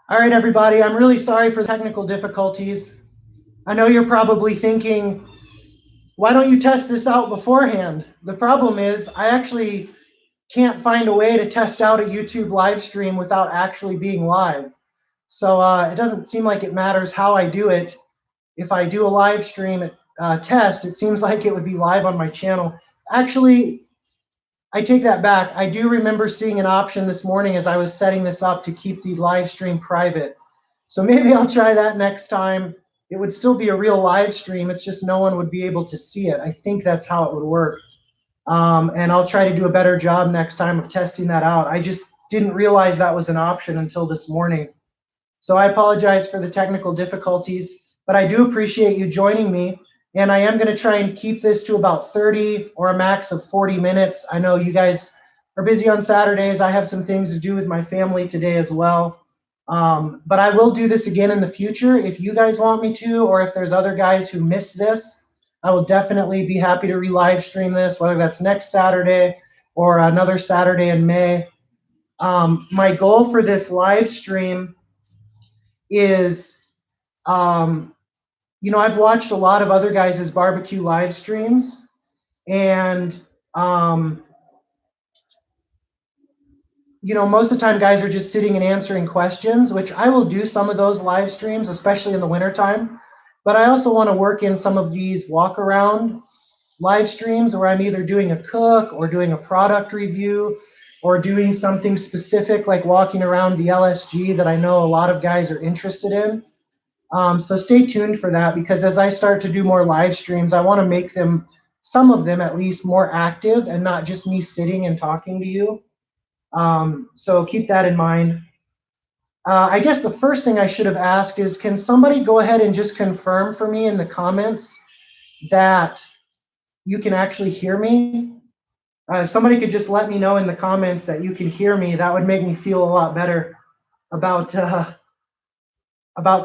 All right, everybody, I'm really sorry for technical difficulties. I know you're probably thinking, why don't you test this out beforehand? The problem is I actually can't find a way to test out a YouTube live stream without actually being live. So it doesn't seem like it matters how I do it. If I do a live stream test, it seems like it would be live on my channel. Actually, I take that back. I do remember seeing an option this morning as I was setting this up to keep the live stream private. So maybe I'll try that next time. It would still be a real live stream. It's just no one would be able to see it. I think that's how it would work. And I'll try to do a better job next time of testing that out. I just didn't realize that was an option until this morning. So I apologize for the technical difficulties, but I do appreciate you joining me. And I am going to try and keep this to about 30 or a max of 40 minutes. I know you guys are busy on Saturdays. I have some things to do with my family today as well. But I will do this again in the future if you guys want me to, or if there's other guys who missed this. I will definitely be happy to re-live stream this, whether that's next Saturday or another Saturday in May. My goal for this live stream is, you know, I've watched a lot of other guys' barbecue live streams, and you know, most of the time guys are just sitting and answering questions, which I will do some of those live streams, especially in the wintertime. But I also want to work in some of these walk-around live streams where I'm either doing a cook or doing a product review or doing something specific like walking around the LSG that I know a lot of guys are interested in. So stay tuned for that, because as I start to do more live streams, I want to make them, some of them at least, more active and not just me sitting and talking to you. So keep that in mind. I guess the first thing I should have asked is, can somebody go ahead and just confirm for me in the comments that you can actually hear me? If somebody could just let me know in the comments that you can hear me, that would make me feel a lot better about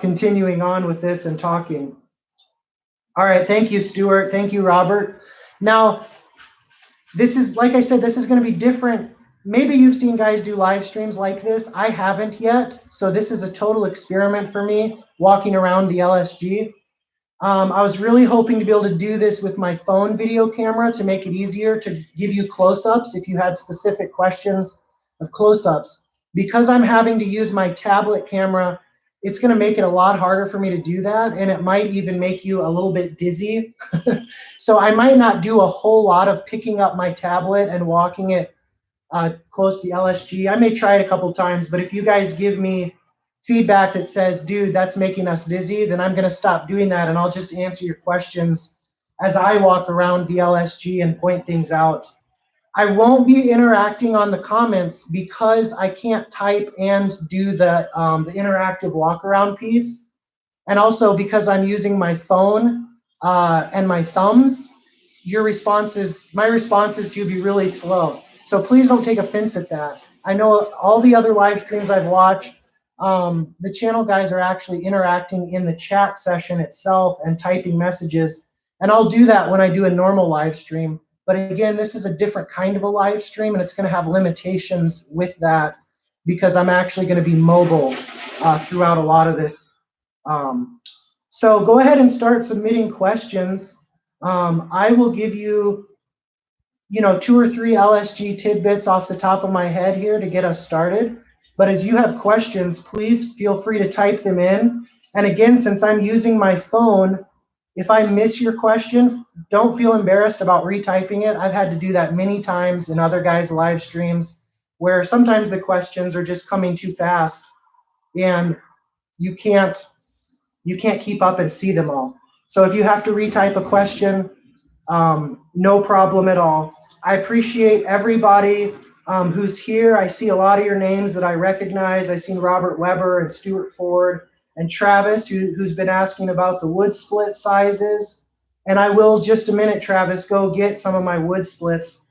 continuing on with this and talking. All right, thank you, Stuart. Thank you, Robert. Now, this is, like I said, this is going to be different. Maybe you've seen guys do live streams like this. I haven't yet, so this is a total experiment for me, walking around the LSG. I was really hoping to be able to do this with my phone video camera to make it easier to give you close-ups if you had specific questions of close-ups. Because I'm having to use my tablet camera, it's going to make it a lot harder for me to do that, and it might even make you a little bit dizzy. So I might not do a whole lot of picking up my tablet and walking it close to the LSG. I may try it a couple times, but if you guys give me feedback that says, dude, that's making us dizzy, then I'm going to stop doing that, and I'll just answer your questions as I walk around the LSG and point things out. I won't be interacting on the comments because I can't type and do the interactive walk around piece. And also because I'm using my phone and my thumbs, my responses to you be really slow. So please don't take offense at that. I know all the other live streams I've watched, the channel guys are actually interacting in the chat session itself and typing messages. And I'll do that when I do a normal live stream. But again, this is a different kind of a live stream, and it's going to have limitations with that because I'm actually going to be mobile throughout a lot of this. So go ahead and start submitting questions. I will give you, 2 or 3 LSG tidbits off the top of my head here to get us started. But as you have questions, please feel free to type them in. And again, since I'm using my phone, if I miss your question, don't feel embarrassed about retyping it. I've had to do that many times in other guys' live streams where sometimes the questions are just coming too fast and you can't keep up and see them all. So if you have to retype a question, no problem at all. I appreciate everybody who's here. I see a lot of your names that I recognize. I've seen Robert Weber and Stuart Ford and Travis, who's been asking about the wood split sizes. And I will, just a minute, Travis, go get some of my wood splits.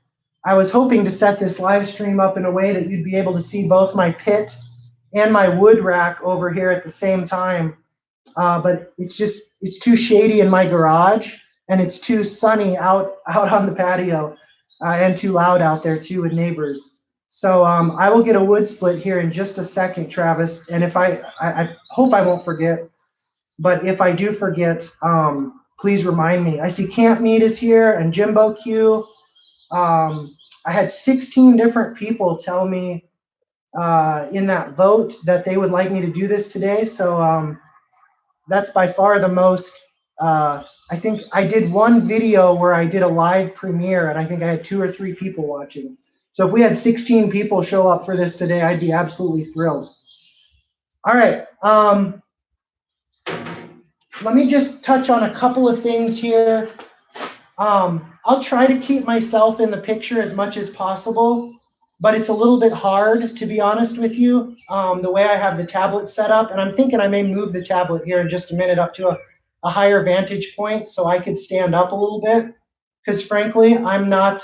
I was hoping to set this live stream up in a way that you'd be able to see both my pit and my wood rack over here at the same time. But it's too shady in my garage. and it's too sunny out on the patio, and too loud out there too with neighbors. So I will get a wood split here in just a second, Travis. And if I hope I won't forget, but if I do forget, please remind me. I see Camp Meat is here and Jimbo Q. I had 16 different people tell me in that vote that they would like me to do this today. So that's by far the most. I think I did one video where I did a live premiere, and I think I had 2 or 3 people watching. So if we had 16 people show up for this today, I'd be absolutely thrilled. All right. Let me just touch on a couple of things here. I'll try to keep myself in the picture as much as possible, but it's a little bit hard, to be honest with you, the way I have the tablet set up. And I'm thinking I may move the tablet here in just a minute up to a higher vantage point so I could stand up a little bit, because frankly, I'm not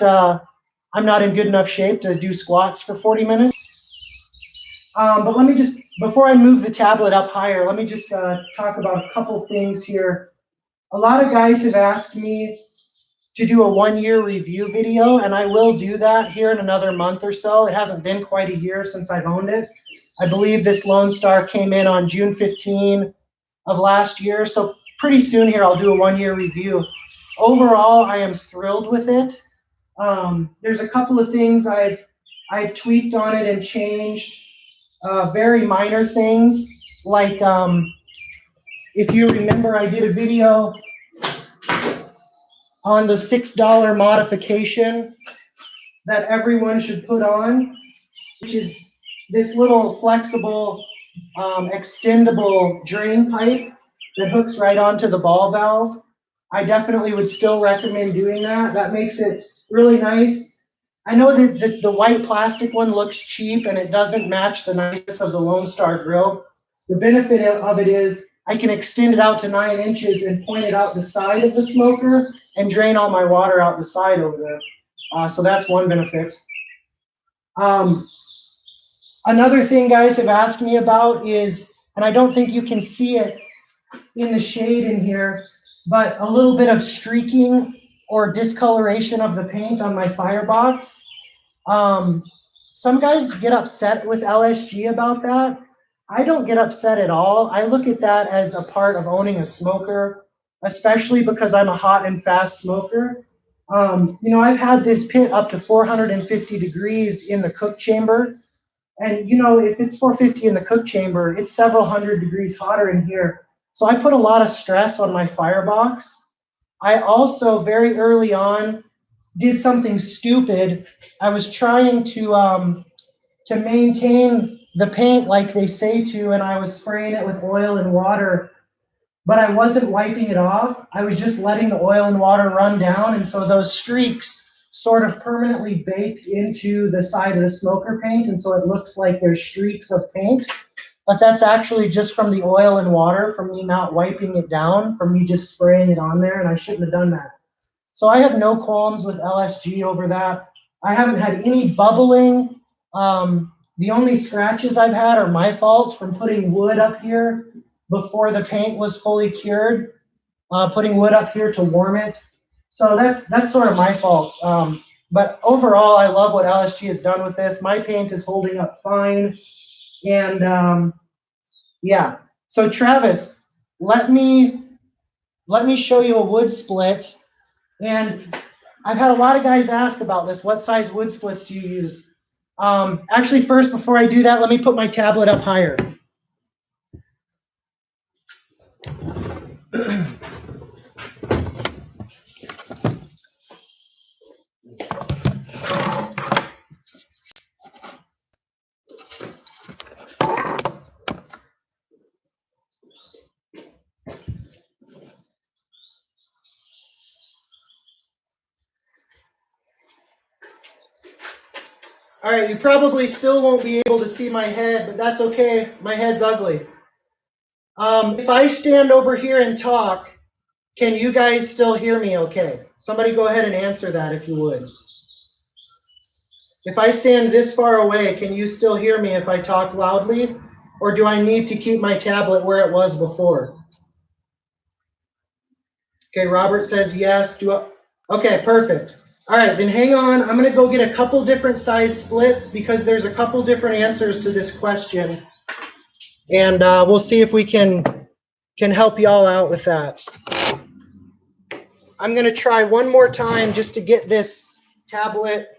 in good enough shape to do squats for 40 minutes. But let me just, before I move the tablet up higher, let me just talk about a couple things here. A lot of guys have asked me to do a 1-year review video, and I will do that here in another month or so. It hasn't been quite a year since I've owned it. I believe this Lone Star came in on June 15 of last year, so pretty soon here I'll do a 1-year review. Overall, I am thrilled with it. There's a couple of things I've tweaked on it and changed, very minor things, like if you remember, I did a video on the $6 modification that everyone should put on, which is this little flexible, extendable drain pipe that hooks right onto the ball valve. I definitely would still recommend doing that. That makes it really nice. I know that the white plastic one looks cheap and it doesn't match the niceness of the Lone Star grill. The benefit of it is I can extend it out to 9 inches and point it out the side of the smoker and drain all my water out the side over there. So that's one benefit. Another thing guys have asked me about is, and I don't think you can see it in the shade in here, but a little bit of streaking or discoloration of the paint on my firebox. Some guys get upset with LSG about that. I don't get upset at all. I look at that as a part of owning a smoker, especially because I'm a hot and fast smoker. You know, I've had this pit up to 450 degrees in the cook chamber. And you know, if it's 450 in the cook chamber, it's several hundred degrees hotter in here. So I put a lot of stress on my firebox. I also very early on did something stupid. I was trying to maintain the paint like they say to, and I was spraying it with oil and water, but I wasn't wiping it off. I was just letting the oil and water run down, and so those streaks sort of permanently baked into the side of the smoker paint, and so it looks like there's streaks of paint, but that's actually just from the oil and water, from me not wiping it down, from me just spraying it on there, and I shouldn't have done that. So I have no qualms with LSG over that. I haven't had any bubbling. The only scratches I've had are my fault from putting wood up here before the paint was fully cured, putting wood up here to warm it. So that's sort of my fault. But overall, I love what LSG has done with this. My paint is holding up fine. And yeah, so Travis, let me show you a wood split. And I've had a lot of guys ask about this. What size wood splits do you use? Actually, first, before I do that, let me put my tablet up higher. All right, you probably still won't be able to see my head, but that's okay. My head's ugly. If I stand over here and talk, can you guys still hear me okay? Somebody go ahead and answer that if you would. If I stand this far away, can you still hear me if I talk loudly? Or do I need to keep my tablet where it was before? Okay, Robert says yes. Okay, perfect. All right, then hang on. I'm going to go get a couple different size splits because there's a couple different answers to this question. And we'll see if we can help y'all out with that. I'm going to try one more time just to get this tablet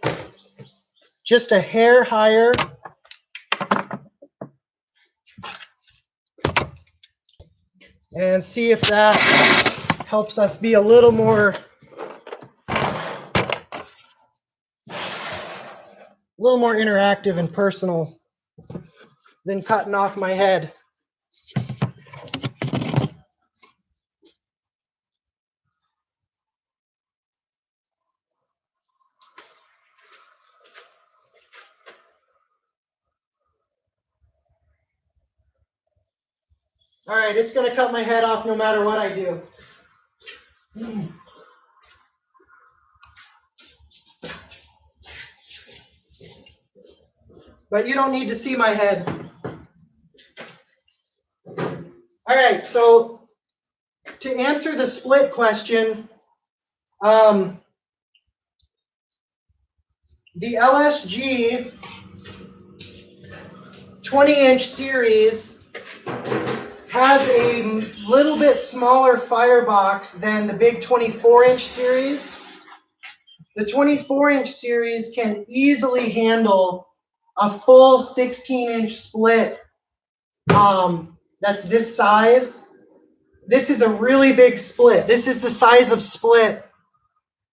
just a hair higher. And see if that helps us be a little more interactive and personal than cutting off my head. All right, it's going to cut my head off no matter what I do. But you don't need to see my head. All right, so to answer the split question, the LSG 20-inch series has a little bit smaller firebox than the big 24-inch series. The 24-inch series can easily handle a full 16-inch split that's this size. This is a really big split. This is the size of split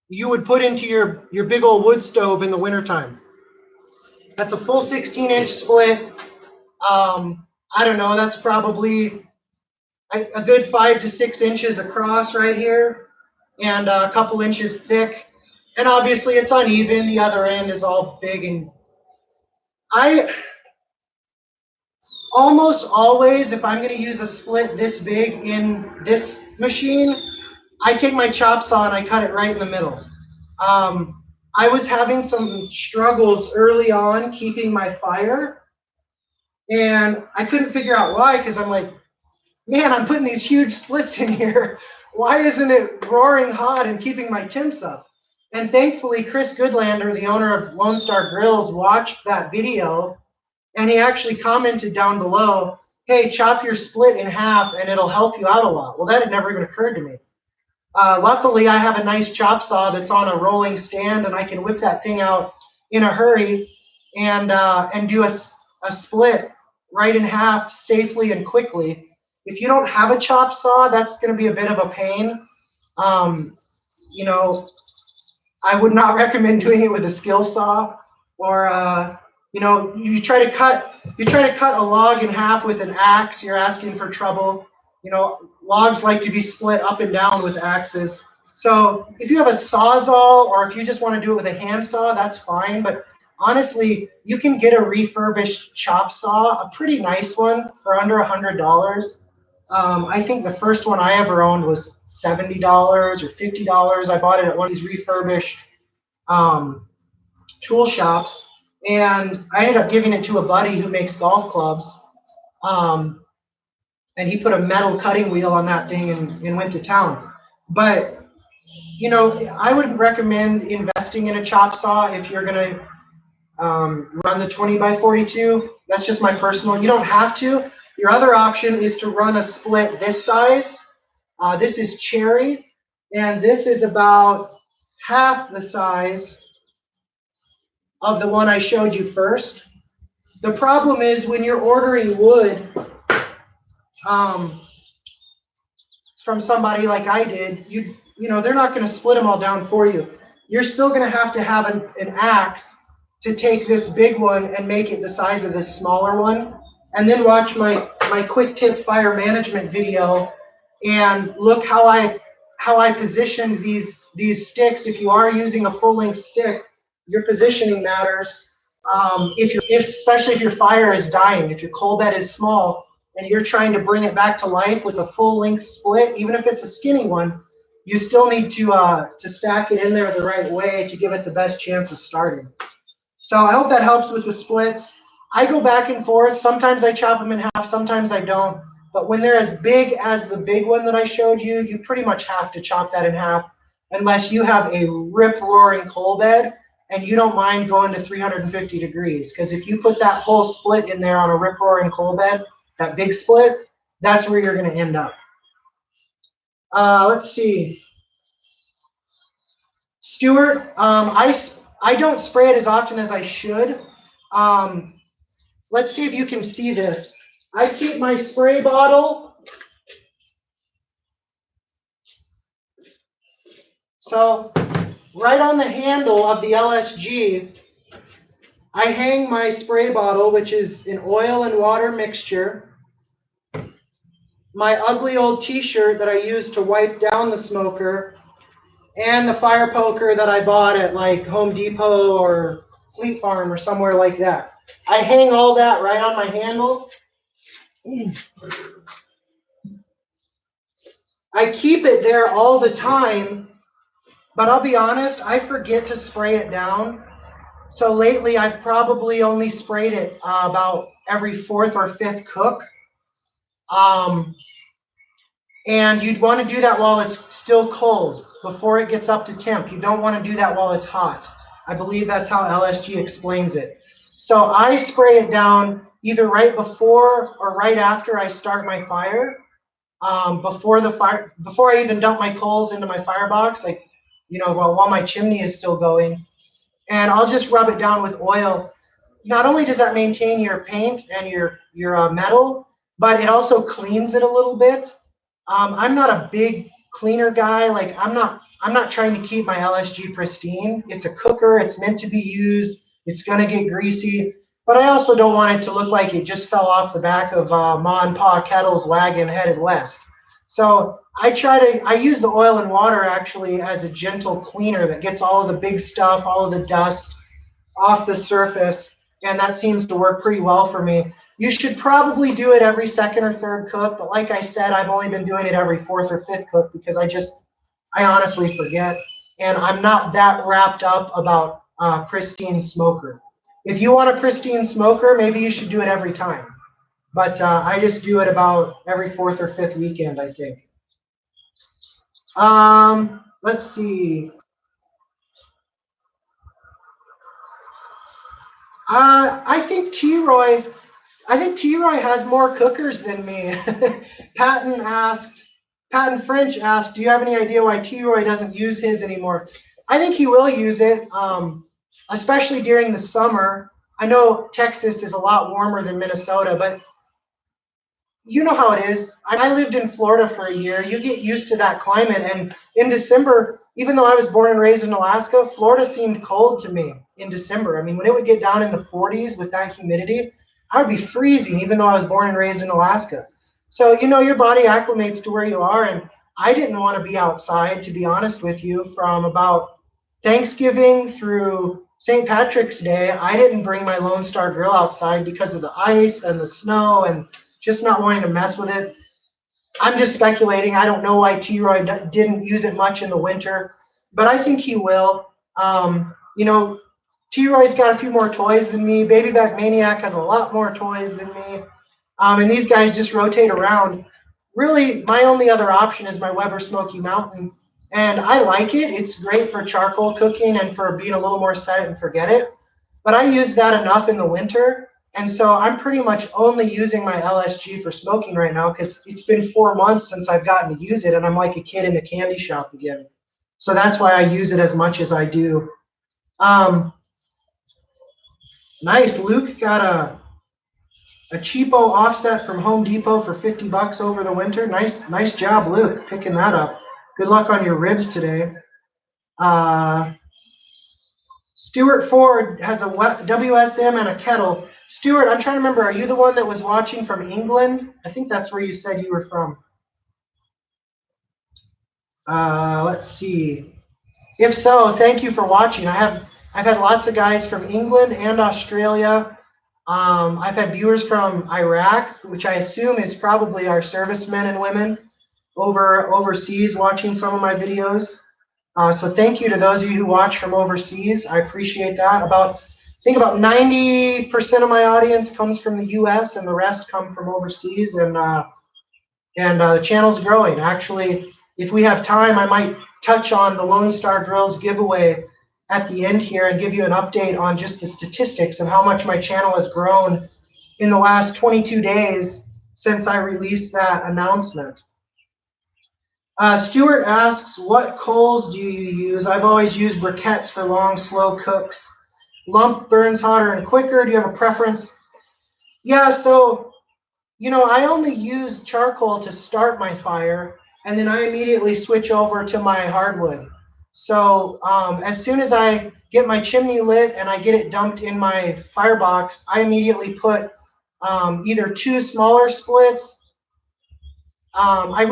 you would put into your big old wood stove in the wintertime. That's a full 16-inch split. I don't know, that's probably a good 5 to 6 inches across right here and a couple inches thick. And obviously it's uneven. The other end is all big. And I almost always, if I'm going to use a split this big in this machine, I take my chop saw and I cut it right in the middle. I was having some struggles early on keeping my fire, and I couldn't figure out why, because I'm like, man, I'm putting these huge splits in here. Why isn't it roaring hot and keeping my temps up? And thankfully, Chris Goodlander, the owner of Lone Star Grillz, watched that video, and he actually commented down below, hey, chop your split in half and it'll help you out a lot. Well, that had never even occurred to me. Luckily, I have a nice chop saw that's on a rolling stand, and I can whip that thing out in a hurry and do a split right in half safely and quickly. If you don't have a chop saw, that's going to be a bit of a pain. You know, I would not recommend doing it with a skill saw, or you know, you try to cut a log in half with an axe, you're asking for trouble. You know, logs like to be split up and down with axes. So if you have a Sawzall, or if you just want to do it with a handsaw, that's fine. But honestly, you can get a refurbished chop saw, a pretty nice one, for under $100. I think the first one I ever owned was $70 or $50. I bought it at one of these refurbished tool shops, and I ended up giving it to a buddy who makes golf clubs. And he put a metal cutting wheel on that thing and went to town. But, you know, I would recommend investing in a chop saw if you're going to run the 20x42. That's just my personal. You don't have to. Your other option is to run a split this size. This is cherry, and this is about half the size of the one I showed you first. The problem is when you're ordering wood from somebody like I did, you know, they're not going to split them all down for you. You're still going to have an axe to take this big one and make it the size of this smaller one, and then watch my quick tip fire management video and look how I positioned these sticks. If you are using a full length stick, your positioning matters. Especially if your fire is dying, if your coal bed is small and you're trying to bring it back to life with a full length split, even if it's a skinny one, you still need to stack it in there the right way to give it the best chance of starting. So I hope that helps with the splits. I go back and forth. Sometimes I chop them in half, sometimes I don't. But when they're as big as the big one that I showed you, you pretty much have to chop that in half unless you have a rip-roaring coal bed and you don't mind going to 350 degrees. Because if you put that whole split in there on a rip-roaring coal bed, that big split, that's where you're going to end up. Let's see. Stuart, I don't spray it as often as I should. Let's see if you can see this. I keep my spray bottle. So right on the handle of the LSG, I hang my spray bottle, which is an oil and water mixture. My ugly old t-shirt that I use to wipe down the smoker, and the fire poker that I bought at like Home Depot or Fleet Farm or somewhere like that. I hang all that right on my handle. I keep it there all the time, but I'll be honest, I forget to spray it down. So lately I've probably only sprayed it about every fourth or fifth cook. And you'd want to do that while it's still cold, before it gets up to temp. You don't want to do that while it's hot. I believe that's how LSG explains it. So I spray it down either right before or right after I start my fire. Before I even dump my coals into my firebox, like, you know, while my chimney is still going. And I'll just rub it down with oil. Not only does that maintain your paint and your metal, but it also cleans it a little bit. I'm not a big cleaner guy. Like I'm not trying to keep my LSG pristine. It's a cooker. It's meant to be used. It's gonna get greasy. But I also don't want it to look like it just fell off the back of Ma and Pa Kettle's wagon headed west. So I use the oil and water actually as a gentle cleaner that gets all of the big stuff, all of the dust off the surface, and that seems to work pretty well for me. You should probably do it every second or third cook, but like I said, I've only been doing it every fourth or fifth cook because I honestly forget, and I'm not that wrapped up about pristine smoker. If you want a pristine smoker, maybe you should do it every time. But I just do it about every fourth or fifth weekend, I think. Let's see. I think T-Roy has more cookers than me. Patton French asked, do you have any idea why T-Roy doesn't use his anymore? I think he will use it, especially during the summer. I know Texas is a lot warmer than Minnesota, but you know how it is. I lived in Florida for a year. You get used to that climate. And in December, even though I was born and raised in Alaska, Florida seemed cold to me in December. I mean, when it would get down in the 40s with that humidity, I would be freezing even though I was born and raised in Alaska. So, you know, your body acclimates to where you are. And I didn't want to be outside, to be honest with you, from about Thanksgiving through St. Patrick's Day. I didn't bring my Lone Star Grill outside because of the ice and the snow and just not wanting to mess with it. I'm just speculating. I don't know why T-Roy didn't use it much in the winter, but I think he will. You know, T-Roy's got a few more toys than me. Baby Back Maniac has a lot more toys than me. And these guys just rotate around. Really, my only other option is my Weber Smoky Mountain, and I like it. It's great for charcoal cooking and for being a little more set it and forget it. But I use that enough in the winter. And so I'm pretty much only using my LSG for smoking right now because it's been 4 months since I've gotten to use it, and I'm like a kid in a candy shop again. So that's why I use it as much as I do. Nice. Luke got a cheapo offset from Home Depot for $50 over the winter. Nice job, Luke, picking that up. Good luck on your ribs today. Stuart Ford has a WSM and a kettle. Stuart, I'm trying to remember, are you the one that was watching from England? I think that's where you said you were from. Let's see. If so, thank you for watching. I've had lots of guys from England and Australia. I've had viewers from Iraq, which I assume is probably our servicemen and women overseas watching some of my videos. So thank you to those of you who watch from overseas. I appreciate that. I think about 90% of my audience comes from the U.S. and the rest come from overseas. And And the channel's growing. Actually, if we have time, I might touch on the Lone Star Grillz giveaway at the end here and give you an update on just the statistics of how much my channel has grown in the last 22 days since I released that announcement. Stuart asks, what coals do you use? I've always used briquettes for long, slow cooks. Lump burns hotter and quicker. Do you have a preference? Yeah, so, you know, I only use charcoal to start my fire, and then I immediately switch over to my hardwood. So as soon as I get my chimney lit and I get it dumped in my firebox, I immediately put either 2 smaller splits. I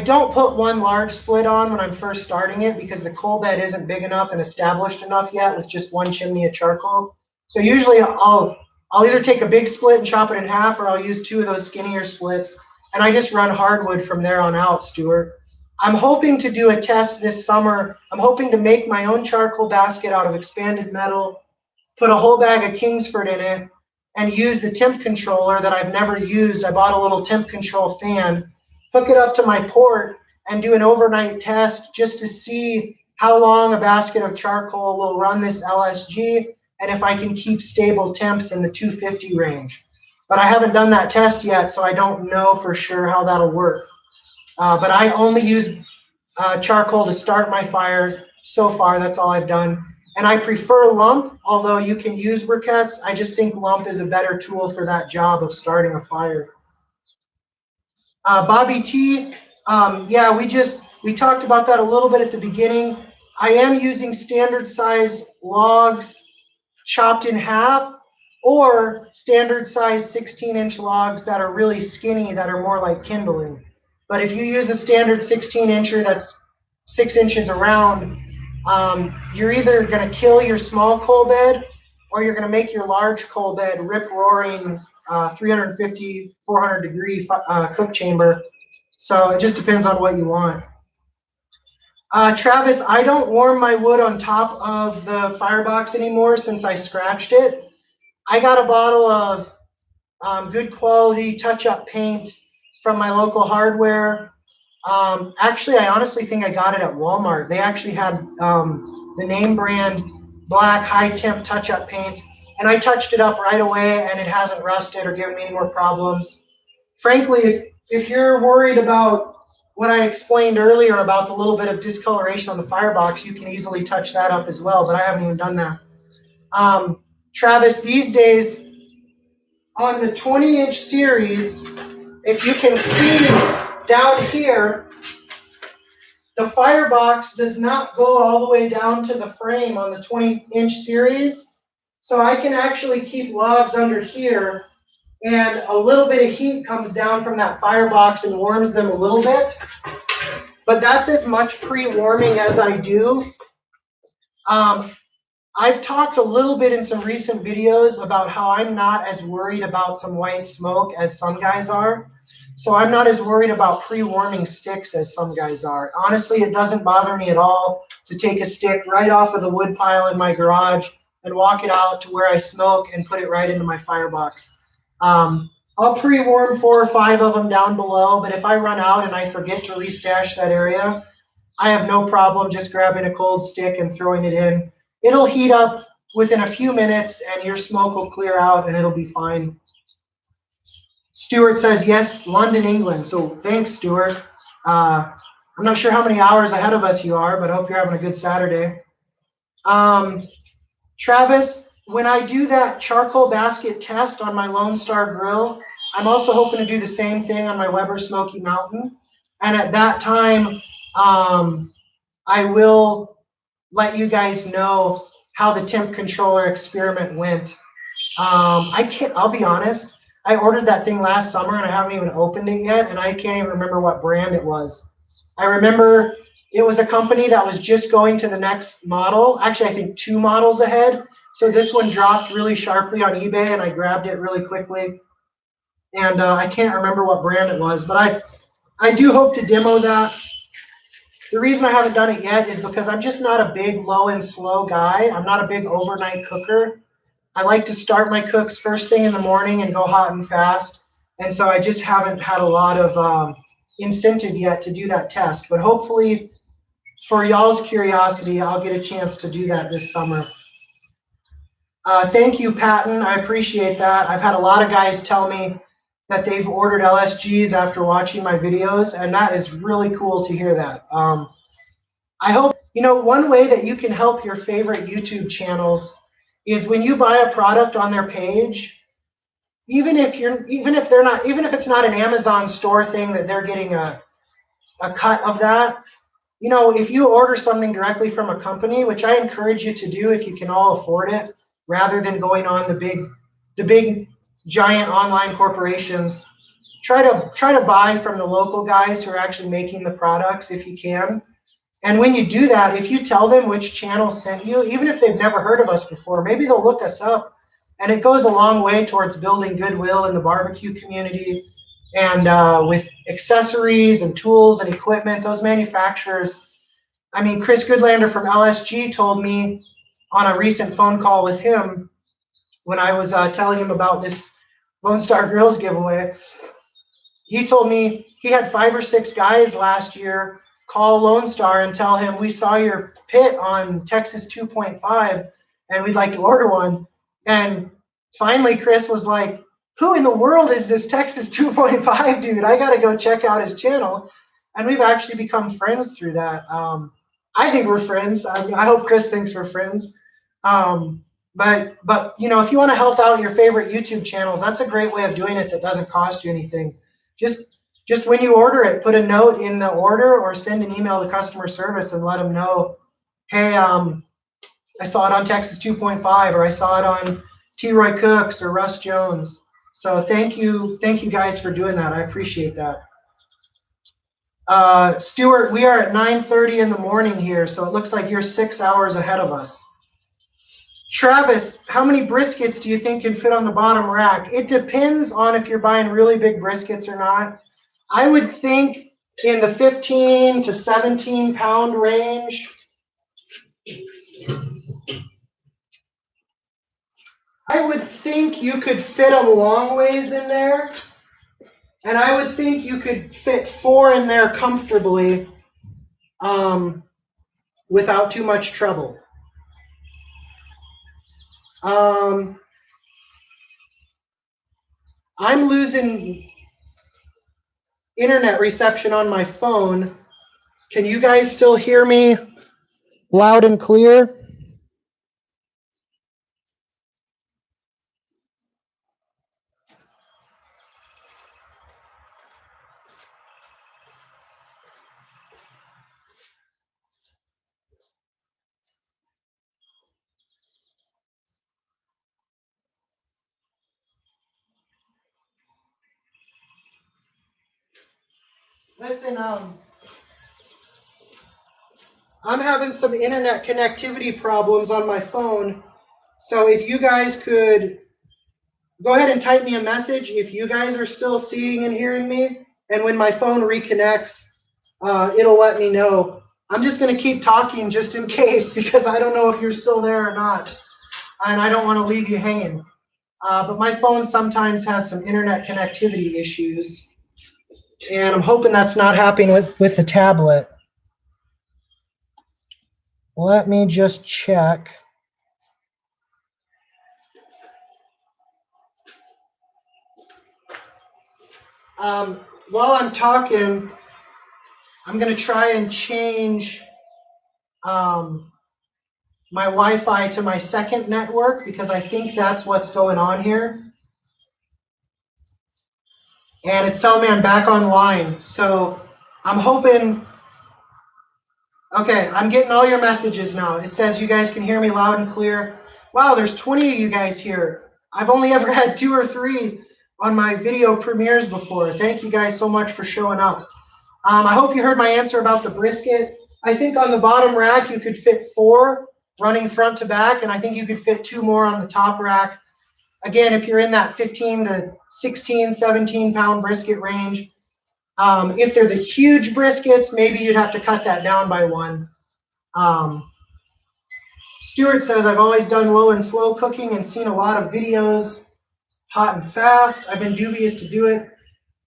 don't put 1 large split on when I'm first starting it because the coal bed isn't big enough and established enough yet with just 1 chimney of charcoal. So usually I'll either take a big split and chop it in half, or I'll use 2 of those skinnier splits, and I just run hardwood from there on out, Stuart. I'm hoping to do a test this summer. I'm hoping to make my own charcoal basket out of expanded metal, put a whole bag of Kingsford in it, and use the temp controller that I've never used. I bought a little temp control fan, hook it up to my port, and do an overnight test just to see how long a basket of charcoal will run this LSG and if I can keep stable temps in the 250 range. But I haven't done that test yet, so I don't know for sure how that'll work. But I only use charcoal to start my fire so far. That's all I've done. And I prefer lump, although you can use briquettes. I just think lump is a better tool for that job of starting a fire. Bobby T, yeah, we talked about that a little bit at the beginning. I am using standard size logs chopped in half, or standard size 16-inch logs that are really skinny that are more like kindling. But if you use a standard 16-incher that's 6 inches around, you're either going to kill your small coal bed, or you're going to make your large coal bed rip-roaring 350, 400 degree cook chamber. So it just depends on what you want. Travis, I don't warm my wood on top of the firebox anymore since I scratched it. I got a bottle of good quality touch-up paint from my local hardware. Actually, I honestly think I got it at Walmart. They actually had the name brand black high-temp touch-up paint, and I touched it up right away, and it hasn't rusted or given me any more problems. Frankly, if you're worried about what I explained earlier about the little bit of discoloration on the firebox, you can easily touch that up as well, but I haven't even done that. Travis, these days, on the 20-inch series, if you can see down here, the firebox does not go all the way down to the frame on the 20-inch series. So I can actually keep logs under here, and a little bit of heat comes down from that firebox and warms them a little bit. But that's as much pre-warming as I do. I've talked a little bit in some recent videos about how I'm not as worried about some white smoke as some guys are. So I'm not as worried about pre-warming sticks as some guys are. Honestly, it doesn't bother me at all to take a stick right off of the wood pile in my garage and walk it out to where I smoke and put it right into my firebox. I'll pre-warm 4 or 5 of them down below, but if I run out and I forget to restash that area, I have no problem just grabbing a cold stick and throwing it in. It'll heat up within a few minutes and your smoke will clear out and it'll be fine. Stuart says, yes, London, England. So thanks, Stuart. I'm not sure how many hours ahead of us you are, but I hope you're having a good Saturday. Travis, when I do that charcoal basket test on my Lone Star grill, I'm also hoping to do the same thing on my Weber Smoky Mountain. And at that time, I will let you guys know how the temp controller experiment went. I'll be honest, I ordered that thing last summer and I haven't even opened it yet, and I can't even remember what brand it was. I remember it was a company that was just going to the next model. Actually, I think 2 models ahead. So this one dropped really sharply on eBay and I grabbed it really quickly. And I can't remember what brand it was, but I do hope to demo that. The reason I haven't done it yet is because I'm just not a big low and slow guy. I'm not a big overnight cooker. I like to start my cooks first thing in the morning and go hot and fast. And so I just haven't had a lot of incentive yet to do that test. But hopefully, for y'all's curiosity, I'll get a chance to do that this summer. Thank you, Patton. I appreciate that. I've had a lot of guys tell me that they've ordered LSGs after watching my videos, and that is really cool to hear that. I hope, one way that you can help your favorite YouTube channels is when you buy a product on their page, even if it's not an Amazon store thing that they're getting a cut of that, if you order something directly from a company, which I encourage you to do if you can all afford it, rather than going on the big giant online corporations, try to buy from the local guys who are actually making the products if you can. And when you do that, if you tell them which channel sent you, even if they've never heard of us before, maybe they'll look us up. And it goes a long way towards building goodwill in the barbecue community. And with accessories and tools and equipment, those manufacturers, I mean, Chris Goodlander from LSG told me on a recent phone call with him when I was telling him about this Lone Star Grillz giveaway. He told me he had 5 or 6 guys last year call Lone Star and tell him, we saw your pit on Texas 2.5 and we'd like to order one. And finally, Chris was like, who in the world is this Texas 2.5 dude? I got to go check out his channel. And we've actually become friends through that. I think we're friends. I hope Chris thinks we're friends. But if you want to help out your favorite YouTube channels, that's a great way of doing it that doesn't cost you anything. Just when you order it, put a note in the order or send an email to customer service and let them know, hey, I saw it on Texas 2.5 or I saw it on T. Roy Cooks or Russ Jones. So thank you guys for doing that. I appreciate that. Stuart, we are at 9:30 in the morning here, so it looks like you're 6 hours ahead of us. Travis, how many briskets do you think can fit on the bottom rack? It depends on if you're buying really big briskets or not. I would think in the 15 to 17 pound range. I would think you could fit them long ways in there. And I would think you could fit 4 in there comfortably without too much trouble. I'm losing internet reception on my phone. Can you guys still hear me loud and clear? Listen, I'm having some internet connectivity problems on my phone. So if you guys could go ahead and type me a message if you guys are still seeing and hearing me. And when my phone reconnects, it'll let me know. I'm just going to keep talking just in case because I don't know if you're still there or not. And I don't want to leave you hanging. But my phone sometimes has some internet connectivity issues. And I'm hoping that's not happening with the tablet. Let me just check. While I'm talking, I'm going to try and change my Wi-Fi to my second network because I think that's what's going on here. And it's telling me I'm back online. So I'm hoping, okay, I'm getting all your messages now. It says you guys can hear me loud and clear. Wow, there's 20 of you guys here. I've only ever had 2 or 3 on my video premieres before. Thank you guys so much for showing up. I hope you heard my answer about the brisket. I think on the bottom rack you could fit 4 running front to back, and I think you could fit 2 more on the top rack. Again, if you're in that 15 to 16, 17 pound brisket range. If they're the huge briskets, maybe you'd have to cut that down by 1. Stuart says, I've always done low and slow cooking and seen a lot of videos hot and fast. I've been dubious to do it.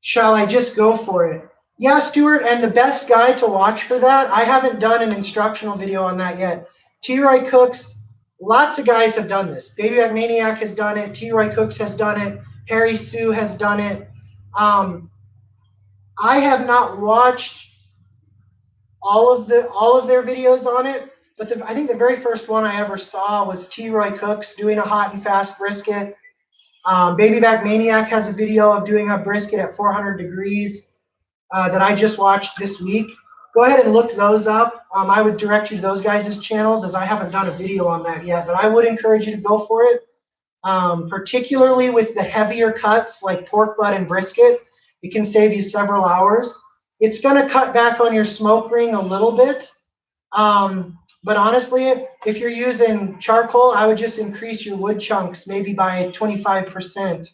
Shall I just go for it? Yeah, Stuart, and the best guy to watch for that, I haven't done an instructional video on that yet. T-Roy Cooks, lots of guys have done this. Baby Back Maniac has done it. T-Roy Cooks has done it. Harry Sue has done it. I have not watched all of their videos on it, but I think the very first one I ever saw was T-Roy Cooks doing a hot and fast brisket. Baby Back Maniac has a video of doing a brisket at 400 degrees that I just watched this week. Go ahead and look those up. I would direct you to those guys' channels, as I haven't done a video on that yet, but I would encourage you to go for it, particularly with the heavier cuts like pork butt and brisket. It can save you several hours. It's going to cut back on your smoke ring a little bit, but honestly, if you're using charcoal, I would just increase your wood chunks maybe by 25%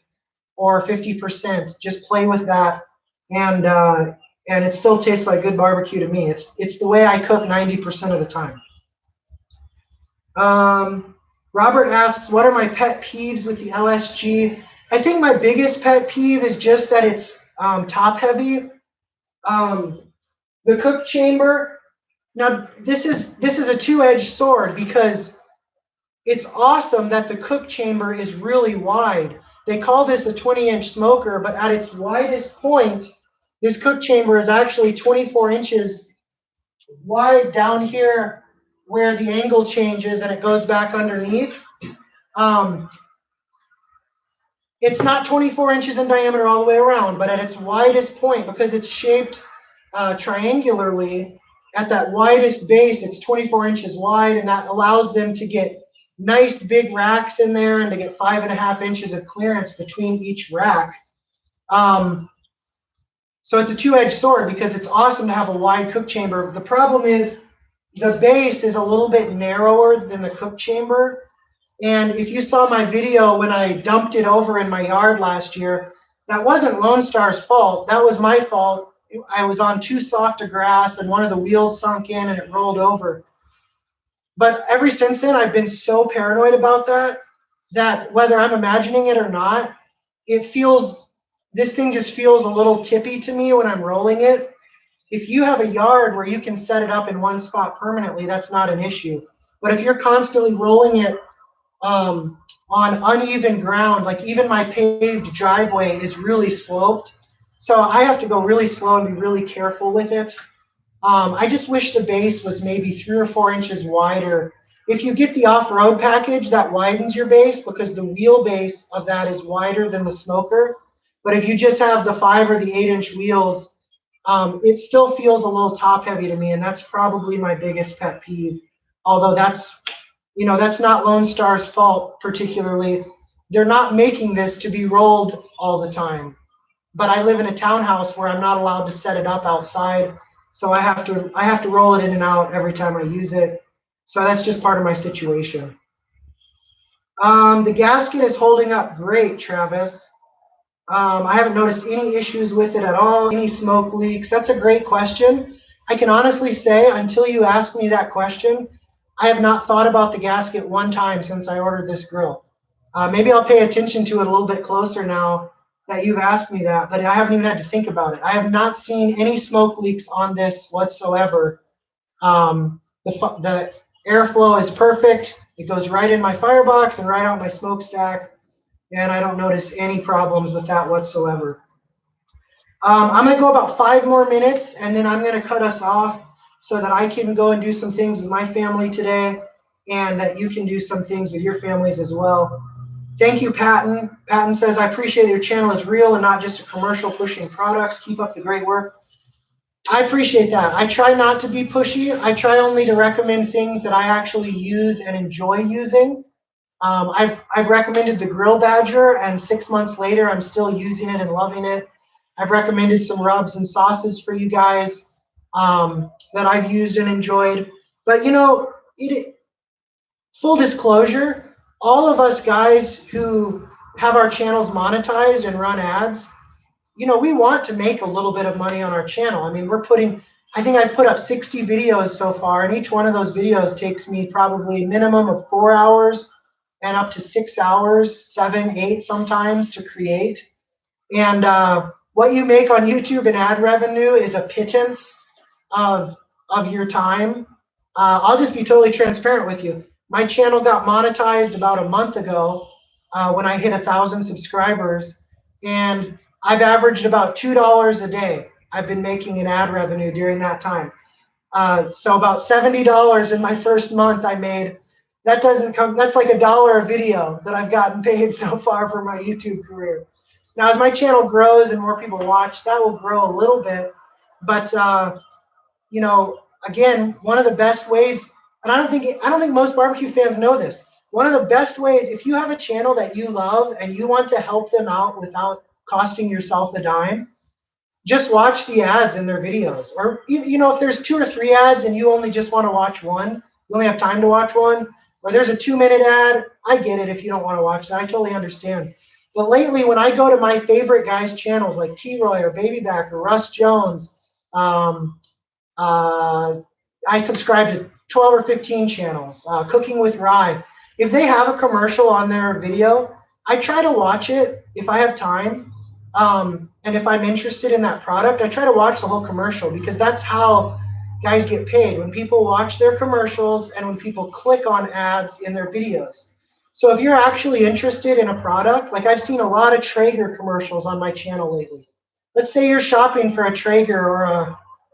or 50%. Just play with that, and it still tastes like good barbecue to me. It's the way I cook 90% of the time. Robert asks, what are my pet peeves with the LSG? I think my biggest pet peeve is just that it's top heavy. The cook chamber. Now this is a two-edged sword, because it's awesome that the cook chamber is really wide. They call this a 20-inch smoker, but at its widest point, this cook chamber is actually 24 inches wide down here where the angle changes and it goes back underneath. It's not 24 inches in diameter all the way around, but at its widest point, because it's shaped triangularly, at that widest base, it's 24 inches wide, and that allows them to get nice big racks in there and to get 5.5 inches of clearance between each rack. So it's a two-edged sword, because it's awesome to have a wide cook chamber. The problem is the base is a little bit narrower than the cook chamber. And if you saw my video when I dumped it over in my yard last year, that wasn't Lone Star's fault. That was my fault. I was on too soft a grass, and one of the wheels sunk in and it rolled over. But ever since then, I've been so paranoid about that whether I'm imagining it or not, this thing just feels a little tippy to me when I'm rolling it. If you have a yard where you can set it up in one spot permanently, that's not an issue. But if you're constantly rolling it on uneven ground, like even my paved driveway is really sloped, so I have to go really slow and be really careful with it. I just wish the base was maybe 3 or 4 inches wider. If you get the off-road package, that widens your base, because the wheelbase of that is wider than the smoker. But if you just have the 5 or the 8-inch wheels, it still feels a little top-heavy to me, and that's probably my biggest pet peeve. Although that's not Lone Star's fault particularly. They're not making this to be rolled all the time. But I live in a townhouse where I'm not allowed to set it up outside, so I have to roll it in and out every time I use it. So that's just part of my situation. The gasket is holding up great, Travis. I haven't noticed any issues with it at all, any smoke leaks. That's a great question. I can honestly say, until you asked me that question, I have not thought about the gasket one time since I ordered this grill. Maybe I'll pay attention to it a little bit closer now that you've asked me that, but I haven't even had to think about it. I have not seen any smoke leaks on this whatsoever. The airflow is perfect. It goes right in my firebox and right out my smokestack, and I don't notice any problems with that whatsoever. I'm going to go about 5 more minutes, and then I'm going to cut us off so that I can go and do some things with my family today, and that you can do some things with your families as well. Thank you, Patton. Patton says, I appreciate your channel is real and not just a commercial pushing products. Keep up the great work. I appreciate that. I try not to be pushy. I try only to recommend things that I actually use and enjoy using. I've recommended the Grill Badger, and 6 months later, I'm still using it and loving it. I've recommended some rubs and sauces for you guys that I've used and enjoyed. But, full disclosure, all of us guys who have our channels monetized and run ads, we want to make a little bit of money on our channel. I mean, I think I've put up 60 videos so far, and each one of those videos takes me probably a minimum of 4 hours and up to 6 hours, 7, 8 sometimes to create. And what you make on YouTube in ad revenue is a pittance of your time. I'll just be totally transparent with you. My channel got monetized about a month ago when I hit 1,000 subscribers, and I've averaged about $2 a day. I've been making in ad revenue during that time. So about $70 in my first month I made. That doesn't come, that's like $1 a video that I've gotten paid so far for my YouTube career. Now, as my channel grows and more people watch, that will grow a little bit. But you know, again, one of the best ways, and I don't think most barbecue fans know this. One of the best ways, if you have a channel that you love and you want to help them out without costing yourself a dime, just watch the ads in their videos. Or, you know, if there's 2 or 3 ads and you only just want to watch one, you only have time to watch one, or there's a 2-minute ad, I get it if you don't want to watch that. I totally understand. But lately, when I go to my favorite guys' channels like T-Roy or Babyback or Russ Jones, I subscribe to 12 or 15 channels, Cooking with Rye. If they have a commercial on their video, I try to watch it if I have time. And if I'm interested in that product, I try to watch the whole commercial, because that's how guys get paid, when people watch their commercials and when people click on ads in their videos. So if you're actually interested in a product, like I've seen a lot of Traeger commercials on my channel lately. Let's say you're shopping for a Traeger or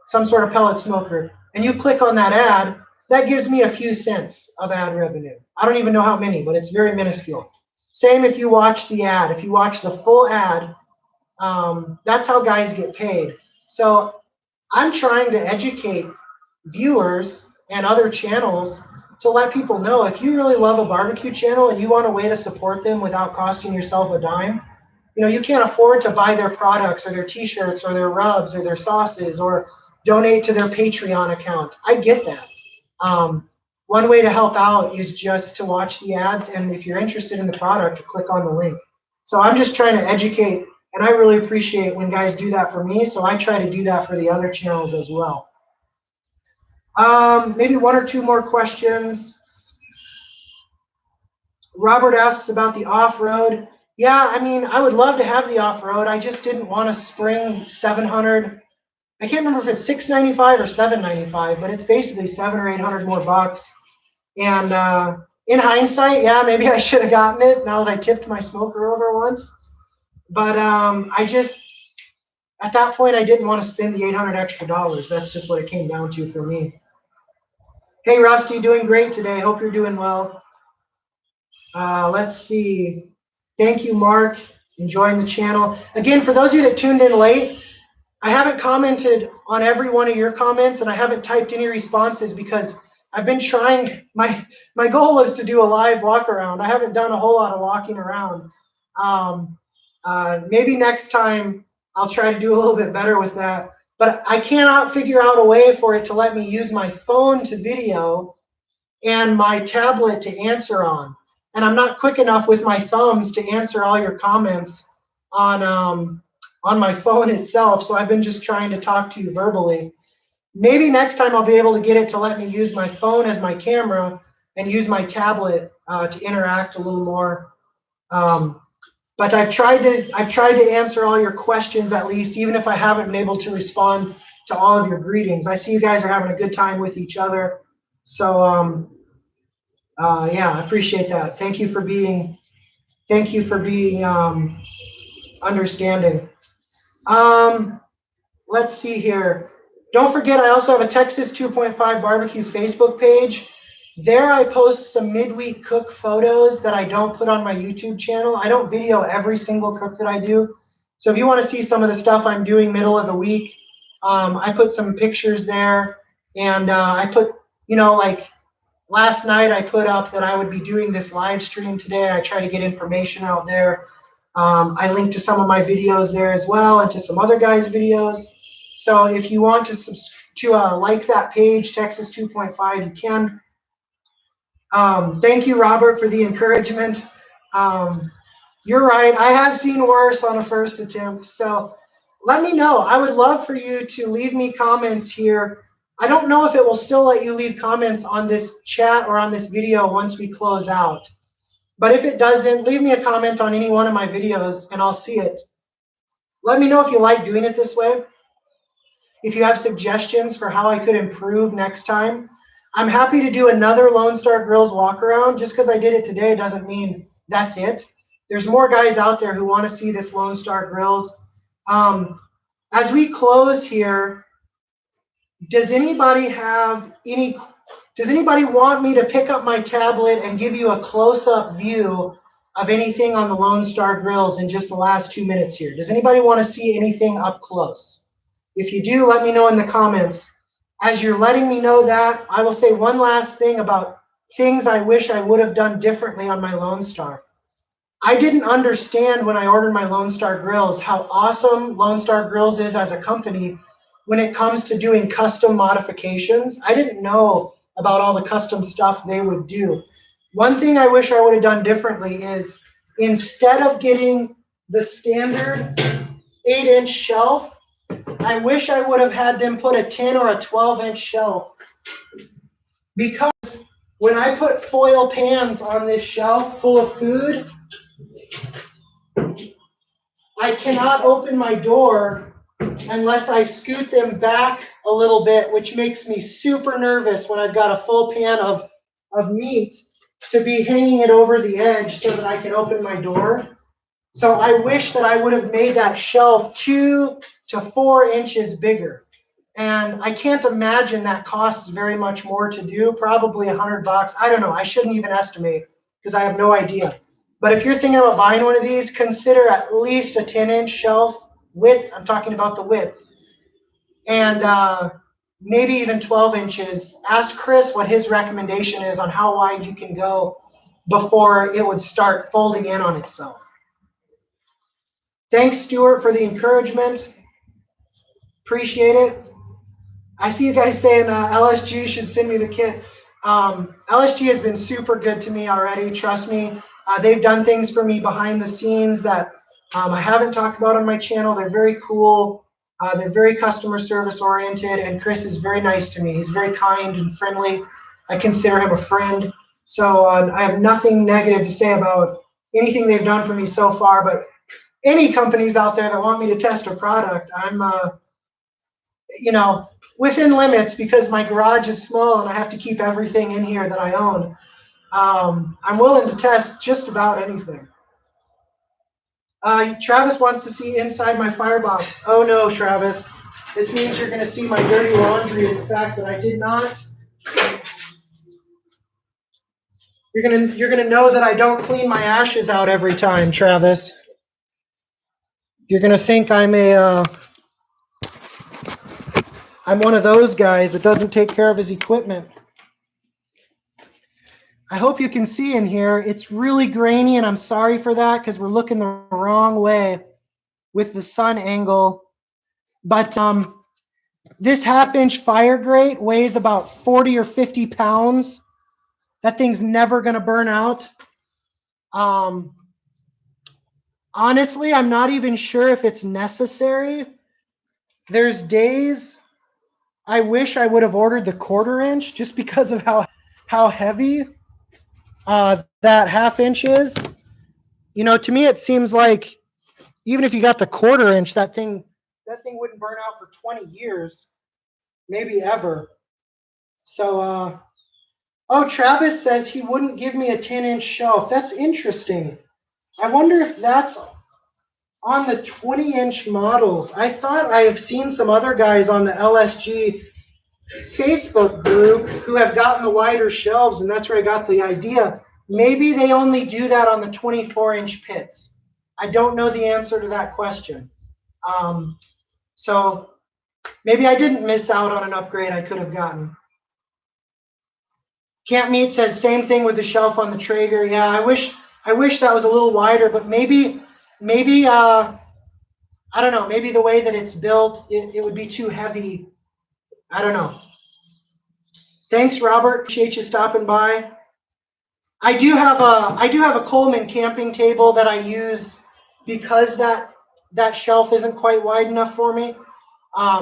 some sort of pellet smoker, and you click on that ad, that gives me a few cents of ad revenue. I don't even know how many, but it's very minuscule. Same if you watch the ad. If you watch the full ad, that's how guys get paid. So I'm trying to educate viewers and other channels to let people know, if you really love a barbecue channel and you want a way to support them without costing yourself a dime, you know, you can't afford to buy their products or their t-shirts or their rubs or their sauces or donate to their Patreon account. I get that. One way to help out is just to watch the ads, and if you're interested in the product, click on the link. So I'm just trying to educate, and I really appreciate when guys do that for me, so I try to do that for the other channels as well. Maybe 1 or 2 more questions. Robert asks about the off-road. Yeah, I mean, I would love to have the off-road. I just didn't want to spring 700. I can't remember if it's $695 or $795, but it's basically $700 or $800 more bucks. And in hindsight, yeah, maybe I should have gotten it now that I tipped my smoker over once. But I just, at that point, I didn't want to spend the $800 extra. That's just what it came down to for me. Hey, Rusty, doing great today. Hope you're doing well. Let's see. Thank you, Mark. Enjoying the channel. Again, for those of you that tuned in late, I haven't commented on every one of your comments, and I haven't typed any responses because I've been trying. My goal was to do a live walk around. I haven't done a whole lot of walking around. Maybe next time I'll try to do a little bit better with that. But I cannot figure out a way for it to let me use my phone to video and my tablet to answer on. And I'm not quick enough with my thumbs to answer all your comments on my phone itself. So I've been just trying to talk to you verbally. Maybe next time I'll be able to get it to let me use my phone as my camera and use my tablet to interact a little more. But I've tried to answer all your questions, at least, even if I haven't been able to respond to all of your greetings. I see you guys are having a good time with each other. So yeah, I appreciate that. Thank you for being understanding. Let's see here. Don't forget, I also have a Texas 2.5 BBQ Facebook page. There I post some midweek cook photos that I don't put on my YouTube channel. I don't video every single cook that I do. So if you want to see some of the stuff I'm doing middle of the week, I put some pictures there. And I put, you know, like last night I put up that I would be doing this live stream today. I try to get information out there. I link to some of my videos there as well, and to some other guys' videos. So if you want to like that page, Texas 2.5, you can. Thank you, Robert, for the encouragement. You're right. I have seen worse on a first attempt. So let me know. I would love for you to leave me comments here. I don't know if it will still let you leave comments on this chat or on this video once we close out. But if it doesn't, leave me a comment on any one of my videos and I'll see it. Let me know if you like doing it this way. If you have suggestions for how I could improve next time. I'm happy to do another Lone Star Grillz walk around. Just because I did it today doesn't mean that's it. There's more guys out there who want to see this Lone Star Grillz. As we close here, does anybody want me to pick up my tablet and give you a close-up view of anything on the Lone Star Grillz in just the last 2 minutes here? Does anybody want to see anything up close? If you do, let me know in the comments. As you're letting me know that, I will say one last thing about things I wish I would have done differently on my Lone Star. I didn't understand when I ordered my Lone Star Grillz how awesome Lone Star Grillz is as a company when it comes to doing custom modifications. I didn't know about all the custom stuff they would do. One thing I wish I would have done differently is instead of getting the standard 8-inch shelf, I wish I would have had them put a 10 or a 12-inch shelf. Because when I put foil pans on this shelf full of food, I cannot open my door unless I scoot them back a little bit, which makes me super nervous when I've got a full pan of meat to be hanging it over the edge so that I can open my door. So I wish that I would have made that shelf 2 to 4 inches bigger. And I can't imagine that costs very much more to do, probably $100. I don't know. I shouldn't even estimate because I have no idea. But if you're thinking about buying one of these, consider at least a 10-inch shelf width. I'm talking about the width. And maybe even 12 inches. Ask Chris what his recommendation is on how wide you can go before it would start folding in on itself. Thanks, Stuart, for the encouragement. Appreciate it. I see you guys saying LSG should send me the kit. LSG has been super good to me already. Trust me. They've done things for me behind the scenes that I haven't talked about on my channel. They're very cool. They're very customer service oriented, and Chris is very nice to me. He's very kind and friendly. I consider him a friend. So I have nothing negative to say about anything they've done for me so far. But any companies out there that want me to test a product, I'm, within limits because my garage is small and I have to keep everything in here that I own. I'm willing to test just about anything. Travis wants to see inside my firebox. Oh no, Travis. This means you're going to see my dirty laundry and the fact that I did not. You're gonna know that I don't clean my ashes out every time, Travis. You're gonna think I'm one of those guys that doesn't take care of his equipment. I hope you can see in here. It's really grainy, and I'm sorry for that because we're looking the wrong way with the sun angle. But this 1/2-inch fire grate weighs about 40 or 50 pounds. That thing's never going to burn out. Honestly, I'm not even sure if it's necessary. There's days I wish I would have ordered the 1/4 inch just because of how heavy that 1/2 inch is. To me it seems like even if you got the 1/4 inch, that thing wouldn't burn out for 20 years, maybe ever. So Travis says he wouldn't give me a 10-inch shelf. That's interesting. I wonder if that's on the 20-inch models. I thought I have seen some other guys on the LSG Facebook group who have gotten the wider shelves, and that's where I got the idea. Maybe they only do that on the 24-inch pits. I don't know the answer to that question. So maybe I didn't miss out on an upgrade I could have gotten. Camp Meat says same thing with the shelf on the Traeger. Yeah, I wish that was a little wider, but maybe I don't know. Maybe the way that it's built, it would be too heavy. I don't know. Thanks, Robert. Appreciate you stopping by. I do have a Coleman camping table that I use because that shelf isn't quite wide enough for me.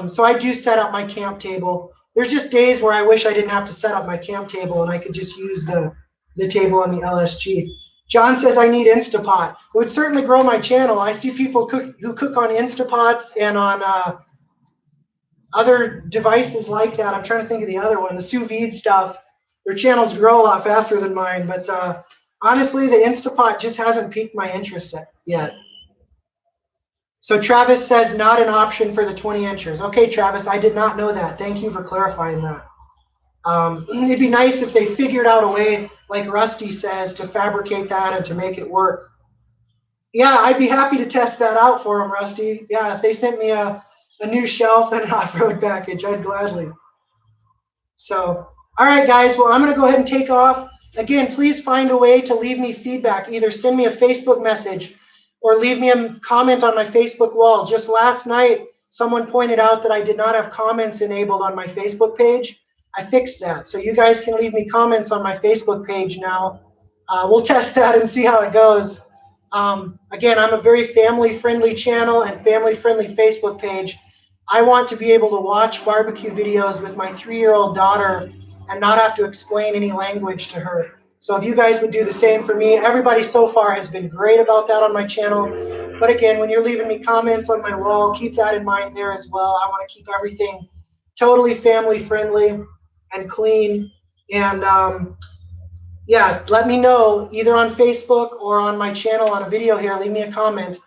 So I do set up my camp table. There's just days where I wish I didn't have to set up my camp table and I could just use the table on the LSG. John says I need Insta Pot. It would certainly grow my channel. I see people who cook on Insta Pots and on other devices like that. I'm trying to think of the other one, the sous vide stuff. Their channels grow a lot faster than mine, but honestly, the Insta Pot just hasn't piqued my interest yet. So Travis says not an option for the 20 inchers. Okay, Travis, I did not know that. Thank you for clarifying that. It'd be nice if they figured out a way, like Rusty says, to fabricate that and to make it work. Yeah, I'd be happy to test that out for them, Rusty. Yeah, if they sent me a new shelf and an off-road package, I'd gladly. So, all right, guys. Well, I'm going to go ahead and take off. Again, please find a way to leave me feedback. Either send me a Facebook message or leave me a comment on my Facebook wall. Just last night, someone pointed out that I did not have comments enabled on my Facebook page. I fixed that. So you guys can leave me comments on my Facebook page now. We'll test that and see how it goes. Again, I'm a very family-friendly channel and family-friendly Facebook page. I want to be able to watch barbecue videos with my 3-year-old daughter and not have to explain any language to her. So if you guys would do the same for me, everybody so far has been great about that on my channel. But again, when you're leaving me comments on my wall, keep that in mind there as well. I want to keep everything totally family-friendly and clean. And yeah, let me know either on Facebook or on my channel on a video here. Leave me a comment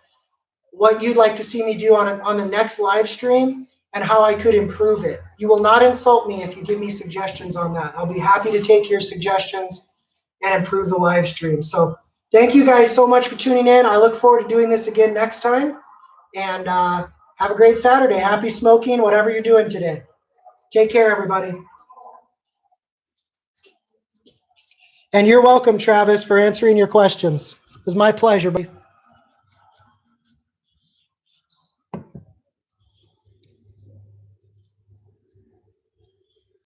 what you'd like to see me do on the next live stream and how I could improve it. You will not insult me if you give me suggestions on that. I'll be happy to take your suggestions and improve the live stream. So thank you guys so much for tuning in. I look forward to doing this again next time. And have a great Saturday. Happy smoking, whatever you're doing today. Take care, everybody. And you're welcome, Travis, for answering your questions. It was my pleasure, buddy.